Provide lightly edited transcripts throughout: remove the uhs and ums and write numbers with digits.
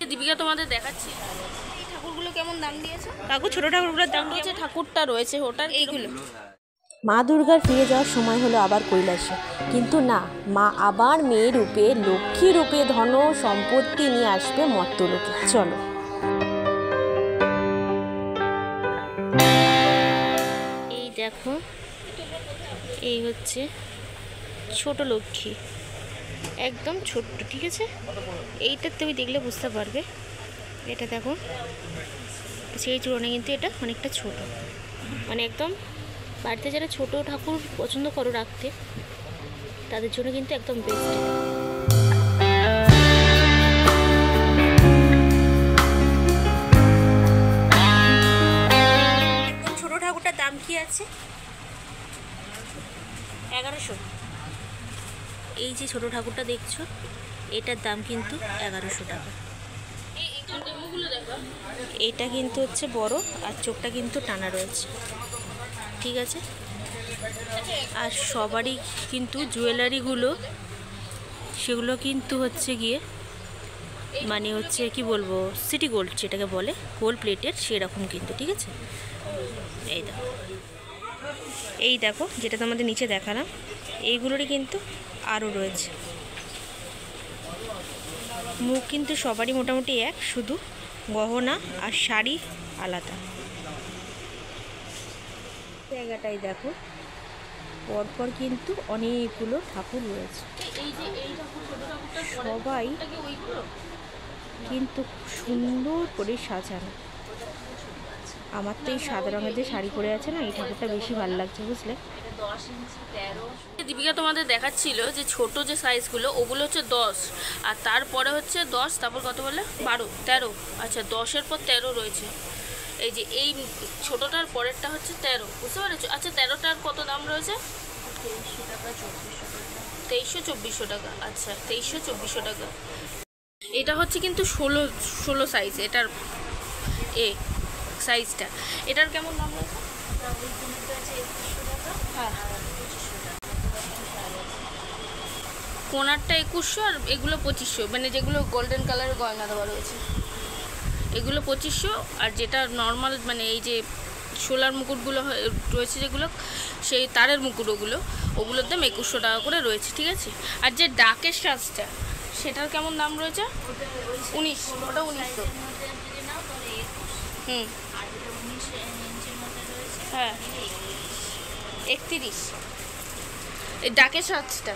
দীপিকা তোমাদের দেখাচ্ছি এই ঠাকুরগুলো কেমন দাম দিয়েছে। কাকু ছোট ঠাকুরগুলোর দাম হচ্ছে ঠাকুরটা রয়েছে ওটার এইগুলো। মা দুর্গার ফিরে যাওয়ার সময় হলো আবার কৈলাসে, কিন্তু না, মা আবার মেয়ে রূপে, লক্ষ্মী রূপে ধন সম্পত্তি নিয়ে আসবে মর্ত্যলোকে। চলো। এই দেখো, এই হচ্ছে ছোট লক্ষ্মী, একদম ছোট্ট, ঠিক আছে। এইটা তুমি দেখলে বুঝতে পারবে। এটা দেখো, সেই তুলনায় কিন্তু এটা অনেকটা ছোট, মানে একদম বাড়িতে যারা ছোট ঠাকুর পছন্দ করো রাখতে, তাদের জন্য কিন্তু একদম বেস্ট। একদম ছোট ঠাকুরটার দাম কি আছে? 1100। এই যে ছোট ঠাকুরটা দেখছো, এটার দাম কিন্তু 1100 টাকা। এটা কিন্তু হচ্ছে বড়, আর চোখটা কিন্তু টানা রয়েছে, ঠিক আছে। আর সবারই কিন্তু জুয়েলারিগুলো, সেগুলো কিন্তু হচ্ছে গিয়ে মানে হচ্ছে কি বলবো, সিটি গোল্ড যেটাকে বলে, গোল্ড প্লেটের সেরকম কিন্তু, ঠিক আছে। এই দেখো যেটা তোমাদের নিচে দেখালাম, এইগুলোরই কিন্তু আরও রয়েছে। মুখ কিন্তু সবারই মোটামুটি এক, শুধু গহনা আর শাড়ি আলাদা। জায়গাটাই দেখো, পরপর কিন্তু অনেকগুলো ঠাকুর রয়েছে। সবাই কিন্তু সুন্দর করে সাজানো। আমার তো এই সাদা রঙের যে শাড়ি পরে আছে না, এই ঠাকুরটা বেশি ভালো লাগছে, বুঝলে। দীপিকা তোমাদের দেখাচ্ছিল যে ছোট যে সাইজগুলো, ওগুলো হচ্ছে 10, আর তারপরে হচ্ছে 10, তারপর কত বলে 12, 13। আচ্ছা, 10-এর পর 13 রয়েছে। এই যে এই ছোটোটার পরেরটা হচ্ছে 13, বুঝতে পারছো। আচ্ছা, 13টার কত দাম রয়েছে? 2300-2400 টাকা। আচ্ছা, 2300-2400 টাকা। এটা হচ্ছে কিন্তু 16 সাইজ, এটার সাইজটা। এটার কেমন দাম রয়েছে? হ্যাঁ, কোনারটা 2100 আর এগুলো 2500, মানে যেগুলো গোল্ডেন কালারের গয়না দেওয়া রয়েছে এগুলো 2500, আর যেটা নর্মাল মানে এই যে সোলার মুকুটগুলো রয়েছে যেগুলো, সেই তারের মুকুট, ওগুলোর দাম 2100 টাকা করে রয়েছে, ঠিক আছে। আর যে ডাকের সাজটা, সেটার কেমন দাম রয়েছে? 19, ওটা 1900। হ্যাঁ, 31 এই ডাকের সাজটা।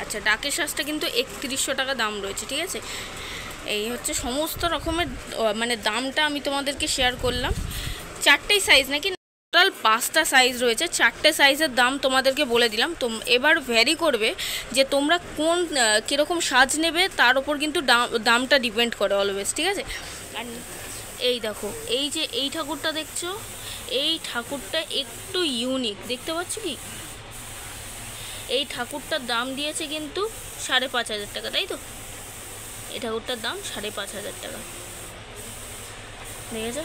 আচ্ছা, ডাকের সাজটা কিন্তু 3100 টাকা দাম রয়েছে, ঠিক আছে। এই হচ্ছে সমস্ত রকমের মানে দামটা আমি তোমাদেরকে শেয়ার করলাম। 4টেই সাইজ নাকি, টোটাল 5টা সাইজ রয়েছে, 4টে সাইজের দাম তোমাদেরকে বলে দিলাম। তো এবার ভ্যারি করবে যে তোমরা কোন কীরকম সাজ নেবে, তার ওপর কিন্তু দামটা ডিপেন্ড করে অলওয়েজ, ঠিক আছে। আর এই দেখো, এই যে এই ঠাকুরটা দেখছো, এই ঠাকুরটা একটু ইউনিক, দেখতে পাচ্ছ কি? এই ঠাকুরটার দাম দিয়েছে কিন্তু 5500 টাকা, তাই তো। এই ঠাকুরটার দাম 5500 টাকা, দেখেছো।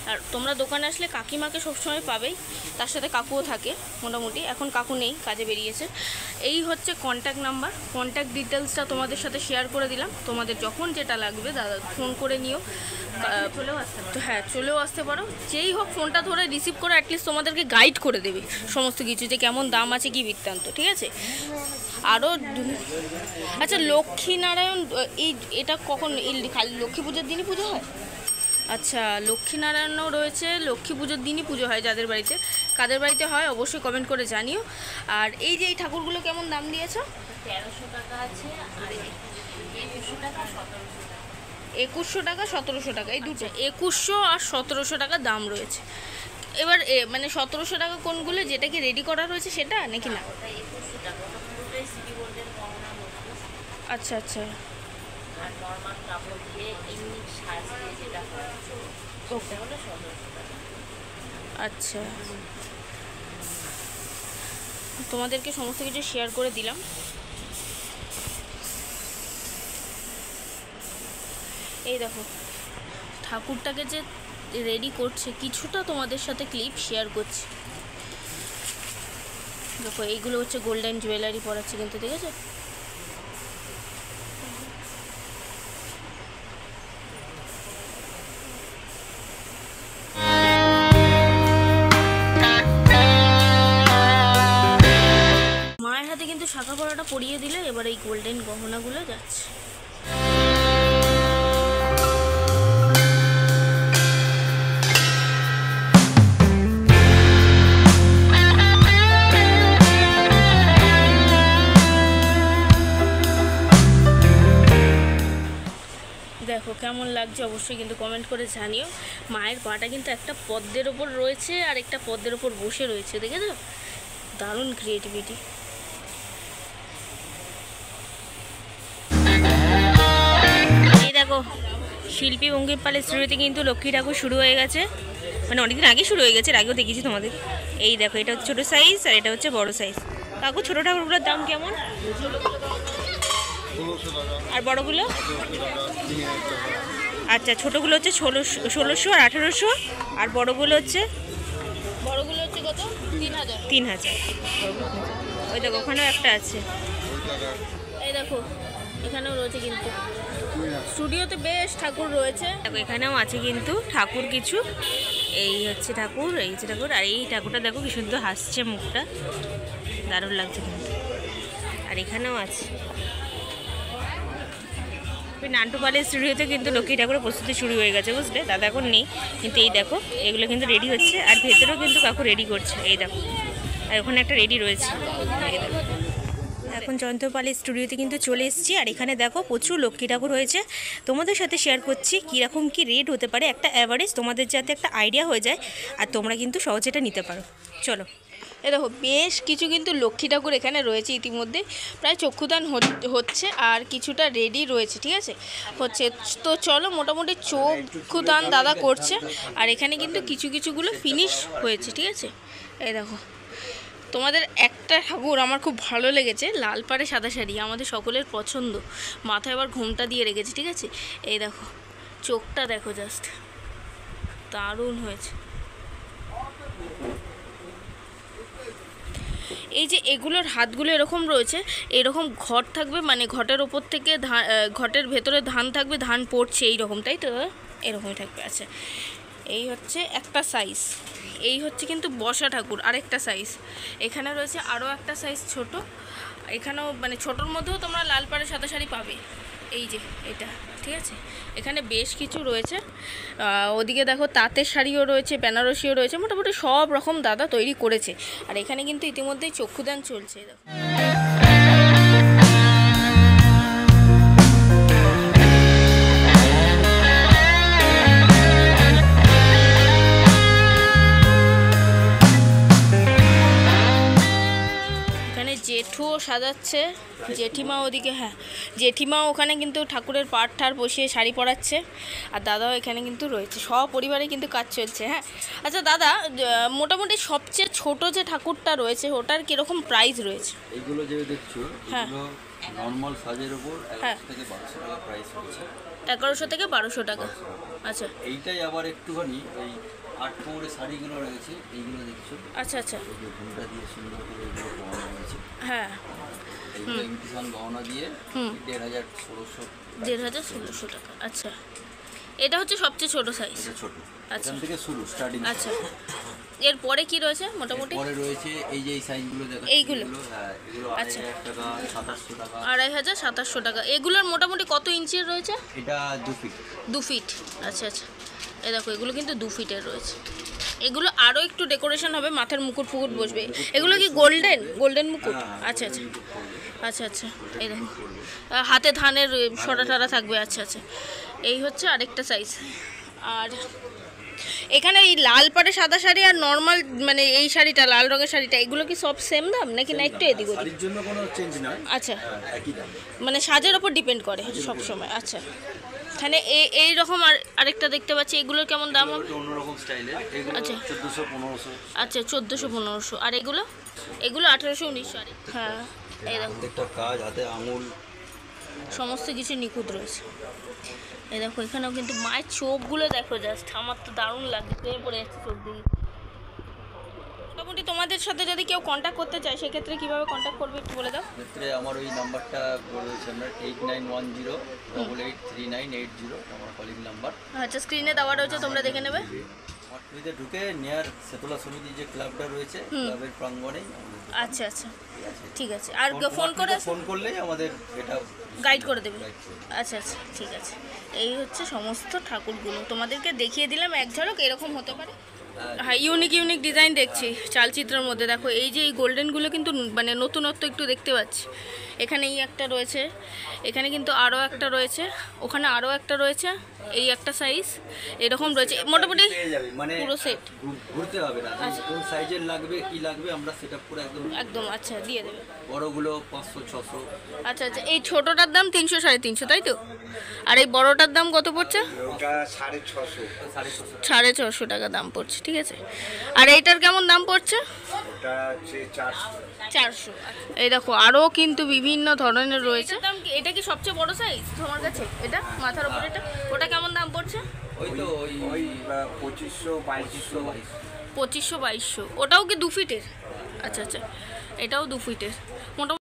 আর তোমরা দোকানে আসলে কাকিমাকে সবসময় পাবেই, তার সাথে কাকুও থাকে মোটামুটি। এখন কাকু নেই, কাজে বেরিয়েছে। এই হচ্ছে কন্ট্যাক্ট নাম্বার, কন্ট্যাক্ট ডিটেলসটা তোমাদের সাথে শেয়ার করে দিলাম। তোমাদের যখন যেটা লাগবে দাদা ফোন করে নিও, হ্যাঁ চলেও আসতে পারো। যেই হোক ফোনটা ধরে রিসিভ করে অ্যাটলিস্ট তোমাদেরকে গাইড করে দেবে সমস্ত কিছু, যে কেমন দাম আছে, কি বৃত্তান্ত, ঠিক আছে। আরও আচ্ছা, লক্ষ্মীনারায়ণ এটা কখন? এই খালি লক্ষ্মী পুজোর দিনই পুজো হয়? আচ্ছা, লক্ষ্মীনারায়ণও রয়েছে, লক্ষ্মী পুজোর দিনই পুজো হয় যাদের বাড়িতে। কাদের বাড়িতে হয় অবশ্যই কমেন্ট করে জানিও। আর এই যে এই ঠাকুরগুলো কেমন দাম দিয়েছো? 1300 টাকা আছে, আর 2100 টাকা, 2100 টাকা, 1700 টাকা, এই দুটো 2100 আর 1700 টাকা দাম রয়েছে। এবার মানে 1700 টাকা কোনগুলো, যেটা কি রেডি করা রয়েছে সেটা নাকি না? আচ্ছা আচ্ছা, আর নরমাল কাপড় দিয়ে এমনি সাজ দিয়ে যেটা হয় ওটা হলো 1700 টাকা। আচ্ছা, তোমাদেরকে সমস্ত কিছু শেয়ার করে দিলাম। এই দেখো ঠাকুরটাকে যে রেডি করছে, কিছুটা তোমাদের সাথে ক্লিপ শেয়ার করছি। দেখো, এইগুলো হচ্ছে গোল্ডেন জুয়েলারি পরাচ্ছে কিন্তু, ঠিক আছে। পরিয়ে দিলে এবার এই গোল্ডেন গহনাগুলো যাচ্ছে। দেখো কেমন লাগছে অবশ্যই কিন্তু কমেন্ট করে জানিও। মায়ের পাটা কিন্তু একটা পদ্মের ওপর রয়েছে আর একটা পদ্মের ওপর বসে রয়েছে, দেখেছো? দারুণ ক্রিয়েটিভিটি। এই দেখো শিল্পী বঙ্কিম পালের স্টুডিওতে কিন্তু লক্ষ্মী ঠাকুর শুরু হয়ে গেছে, মানে অনেকদিন আগে শুরু হয়ে গেছে, আগেও দেখেছি তোমাদের। এই দেখো এটা হচ্ছে ছোটো সাইজ আর এটা হচ্ছে বড় সাইজ। কাকু ছোটো ঠাকুরগুলোর দাম কেমন? আর বড়গুলো? আচ্ছা, ছোটোগুলো হচ্ছে 1600 আর 1800, আর বড়গুলো হচ্ছে কত? 3000। ওই দেখো ওখানেও একটা আছে, এই দেখো এখানেও রয়েছে কিন্তু স্টুডিওতে বেশ ঠাকুর রয়েছে। দেখো এখানেও আছে কিন্তু ঠাকুর কিছু। এই হচ্ছে ঠাকুর, এই হচ্ছে ঠাকুর, আর এই ঠাকুরটা দেখো কি সুন্দর হাসছে, মুখটা দারুণ লাগছে কিন্তু। আর এখানেও আছে নান্টু পালের স্টুডিওতে কিন্তু লক্ষ্মী ঠাকুরের প্রস্তুতি শুরু হয়ে গেছে, বুঝলে? দাদা এখন নেই, কিন্তু এই দেখো এগুলো কিন্তু রেডি হচ্ছে, আর ভেতরেও কিন্তু কাকু রেডি করছে। এই দেখো, আর ওখানে একটা রেডি রয়েছে। এই দেখো এখন জয়ন্ত পালের স্টুডিওতে কিন্তু চলে এসেছি, আর এখানে দেখো প্রচুর লক্ষ্মী ঠাকুর হয়েছে। তোমাদের সাথে শেয়ার করছি কীরকম কী রেট হতে পারে, একটা অ্যাভারেজ তোমাদের যাতে একটা আইডিয়া হয়ে যায়, আর তোমরা কিন্তু সহজে এটা নিতে পারো। চলো, এ দেখো বেশ কিছু কিন্তু লক্ষ্মী ঠাকুর এখানে রয়েছে ইতিমধ্যে, প্রায় চক্ষুদান হচ্ছে আর কিছুটা রেডি রয়েছে, ঠিক আছে হচ্ছে। তো চলো, মোটামুটি চক্ষুদান দাদা করছে, আর এখানে কিন্তু কিছুগুলো ফিনিশ হয়েছে, ঠিক আছে। এই দেখো তোমাদের একটা ঠাকুর আমার খুব ভালো লেগেছে, লাল পাড়ে সাদা শাড়ি, আমাদের সকলের পছন্দ। মাথায় আবার ঘোমটা দিয়ে রেখেছে, ঠিক আছে। এই দেখো চোখটা দেখো, জাস্ট দারুণ হয়েছে। এই যে এগুলোর হাতগুলো এরকম রয়েছে, এরকম ঘট থাকবে, মানে ঘটের ওপর থেকে ঘটের ভেতরে ধান থাকবে, ধান পড়ছে এইরকম, তাই তো? এরকমই থাকবে। আচ্ছা, এই হচ্ছে একটা সাইজ, এই হচ্ছে কিন্তু বসা ঠাকুর আরেকটা সাইজ। এখানে রয়েছে আরও একটা সাইজ ছোট, এখানেও মানে ছোটোর মধ্যেও তোমরা লাল পাড়ে সাদা শাড়ি পাবে। এই যে এটা, ঠিক আছে। এখানে বেশ কিছু রয়েছে, ওদিকে দেখো তাঁতের শাড়িও রয়েছে, বেনারসিও রয়েছে, মোটামুটি সব রকম দাদা তৈরি করেছে। আর এখানে কিন্তু ইতিমধ্যেই চক্ষুদান চলছে, দেখো। জেঠুও সাজাচ্ছে, জেঠিমা ওদিকে, হ্যাঁ জেঠিমা ওখানে কিন্তু ঠাকুরের পাট ঠার বসিয়ে শাড়ি পরাচ্ছে, আর দাদাও এখানে কিন্তু রয়েছে, সব পরিবারে কিন্তু কাজ চলছে। হ্যাঁ আচ্ছা দাদা, মোটামুটি সবচেয়ে ছোট যে ঠাকুরটা রয়েছে ওটার কিরকম প্রাইস রয়েছে? এইগুলো যে দেখছো, হ্যাঁ নর্মাল সাজের উপর 1100 থেকে 1200 টাকা প্রাইস হচ্ছে। 1100 থেকে 1200 টাকা। আচ্ছা, এইটাই আবার একটুখানি এই 8 পৌরে শাড়িগুলো রয়েছে, এইগুলো দেখছো। আচ্ছা আচ্ছা, এই যে ঘুমটা দিয়ে সুন্দর করে এগুলো গহনা রয়েছে। হ্যাঁ এইগুলো ইমিটেশন গহনা দিয়ে 1500-1600 টাকা। আচ্ছা, এটা হচ্ছে সবচেয়ে ছোট সাইজ। এটা ছোট, আচ্ছা এখান থেকে শুরু স্টার্টিং। আচ্ছা, এরপরে কি রয়েছে মোটামুটি? পরে রয়েছে এই যে এই সাইজগুলো দেখো, এইগুলো? হ্যাঁ এগুলো আচ্ছা, 2000 টাকা, 2700 টাকা। 2500-2700 টাকা। এগুলোর মোটামুটি কত ইঞ্চির রয়েছে? এটা 2 ফিট। 2 ফিট। আচ্ছা আচ্ছা, এই দেখো এগুলো কিন্তু 2 ফিটের রয়েছে। এগুলো আরও একটু ডেকোরেশন হবে, মাথার মুকুট ফুকুট বসবে। এগুলো কি গোল্ডেন মুকুট? আচ্ছা আচ্ছা আচ্ছা আচ্ছা, এই দেখো হাতে ধানের সরা টরা থাকবে। আচ্ছা আচ্ছা, এই হচ্ছে আরেকটা সাইজ। আর এখানে এই লাল পাড়ে সাদা শাড়ি আর নর্মাল মানে এই শাড়িটা লাল রঙের শাড়িটা, এগুলো কি সব সেম দাম নাকি না একটু এদিক ওদিক? শাড়ির জন্য কোনো চেঞ্জ নয়। আচ্ছা, একই দাম, মানে সাজের ওপর ডিপেন্ড করে সব সময়। আচ্ছা, এখানে এই রকম আরেকটা দেখতে পাচ্ছি, এগুলোর কেমন দাম হবে? অন্যরকম স্টাইলের, এগুলো 1400-1500। আচ্ছা, 1400-1500। আর এগুলো 1800-1900। হ্যাঁ এই দেখো প্রত্যেকটা কাজ হাতে আঙুল সমস্ত কিছু নিখুঁত রয়েছে। এই দেখো এখানেও কিন্তু মায়ের চোখগুলো দেখো, জাস্ট আমার তো দারুণ লাগছে, প্রেমে পড়ে যাচ্ছে চোখ দিয়ে। মোটামুটি তোমাদের সাথে যদি কেউ কন্ট্যাক্ট করতে চায় সেক্ষেত্রে কীভাবে কন্ট্যাক্ট করবে একটু বলে দাও। ক্ষেত্রে আমার ওই নাম্বারটা রয়েছে, আমরা 8910883980 আমার কলিং নাম্বার। আচ্ছা, স্ক্রিনে দেওয়া রয়েছে, তোমরা দেখে নেবে। মঠপুরিতে ঢুকে নিয়ার সেতলা সমিতি যে ক্লাবটা রয়েছে ক্লাবের প্রাঙ্গণেই আমাদের দোকান। আচ্ছা আচ্ছা, ঠিক আছে? ঠিক আছে। আর ফোন করে ফোন করলেই আমাদের এটা গাইড করে দেবে। guide করে দেবে। আচ্ছা আচ্ছা, ঠিক আছে। এই হচ্ছে সমস্ত ঠাকুরগুলো, তোমাদেরকে দেখিয়ে দিলাম এক ঝলক, এরকম হতে পারে। হ্যাঁ, ইউনিক ইউনিক ডিজাইন দেখছি চালচিত্রের মধ্যে। দেখো এই যে এই গোল্ডেনগুলো কিন্তু মানে নতুনত্ব একটু দেখতে পাচ্ছি। এখানে এই একটা রয়েছে, এখানে কিন্তু আরও একটা রয়েছে, ওখানে আরও একটা রয়েছে, এই একটা সাইজ এরকম রয়েছে, মোটামুটি পেয়ে যাবে, মানে পুরো সেট। ঘুরতে হবে না, যে কোন সাইজের লাগবে কি লাগবে আমরা সেটা পুরো একদম একদম আচ্ছা দিয়ে দেবে। বড়গুলো 500 600। আচ্ছা আচ্ছা, এই ছোটোটার দাম 300 350, তাই তো? আর এই বড়টার দাম কত পড়ছে? ওটা 650 650 টাকা দাম পড়ছে, ঠিক আছে। আর এইটার কেমন দাম পড়ছে? ওটা হচ্ছে 400 400। এই দেখো আরও কিন্তু বিভিন্ন ধরনের রয়েছে। দাম কি, এটা কি সবচেয়ে বড় সাইজ তোমার কাছে? এটা মাথার উপরে এটা, ওটা কেমন দাম পড়ছে? ওই তো ওই ওই 2500 2200 2500 2200। ওটাও কি 2 ফিটের? আচ্ছা আচ্ছা, এটাও 2 ফিটের মোটামুটি।